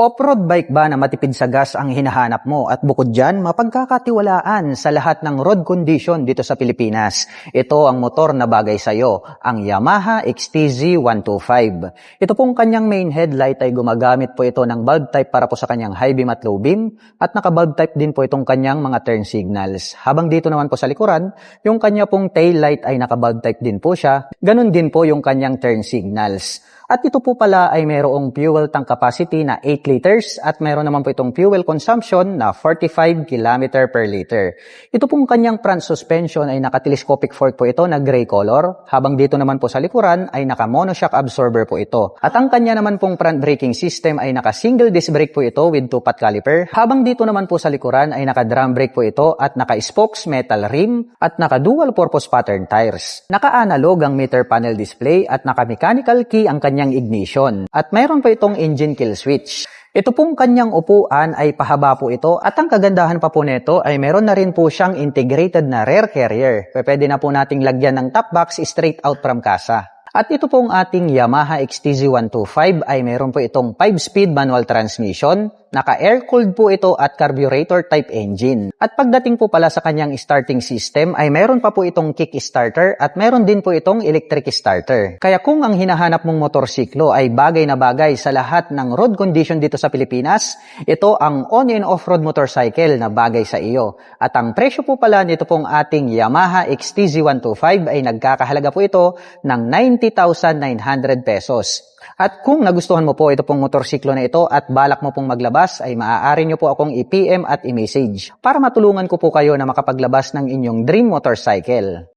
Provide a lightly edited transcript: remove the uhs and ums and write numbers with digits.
Off-road bike ba na matipid sa gas ang hinahanap mo at bukod dyan, mapagkakatiwalaan sa lahat ng road condition dito sa Pilipinas? Ito ang motor na bagay sa iyo, ang Yamaha XTZ125. Ito pong kanyang main headlight ay gumagamit po ito ng bulb type para po sa kanyang high beam at low beam at naka-bulb type din po itong kanyang mga turn signals. Habang dito naman po sa likuran, yung kanya pong tail light ay naka-bulb type din po siya. Ganun din po yung kanyang turn signals. At ito po pala ay mayroong fuel tank capacity na 8 liters at mayroon naman po itong fuel consumption na 45 km per liter. Ito pong kanyang front suspension ay naka-telescopic fork po ito na gray color, habang dito naman po sa likuran ay naka-monoshock absorber po ito. At ang kanya naman pong front braking system ay naka-single disc brake po ito with 2-pot caliper, habang dito naman po sa likuran ay naka-drum brake po ito at naka-spokes metal rim at naka-dual purpose pattern tires. Naka-analog ang meter panel display at naka-mechanical key ang kanyang ignition. At mayroon pa itong engine kill switch. Ito pong kanyang upuan ay pahaba po ito at ang kagandahan pa po nito ay meron na rin po siyang integrated na rear carrier. Pwede na po nating lagyan ng top box straight out from kasa. At ito pong ating Yamaha XTZ125 ay meron po itong 5-speed manual transmission, naka-air-cooled po ito at carburetor type engine. At pagdating po pala sa kanyang starting system ay meron pa po itong kick starter at meron din po itong electric starter. Kaya kung ang hinahanap mong motorsiklo ay bagay na bagay sa lahat ng road condition dito sa Pilipinas, ito ang on and off-road motorcycle na bagay sa iyo. At ang presyo po pala nito pong ating Yamaha XTZ125 ay nagkakahalaga po ito ng 90,900 pesos. At kung nagustuhan mo po ito pong motorsiklo na ito at balak mo pong maglabas ay maaari nyo po akong i-PM at i-message para matulungan ko po kayo na makapaglabas ng inyong dream motorcycle.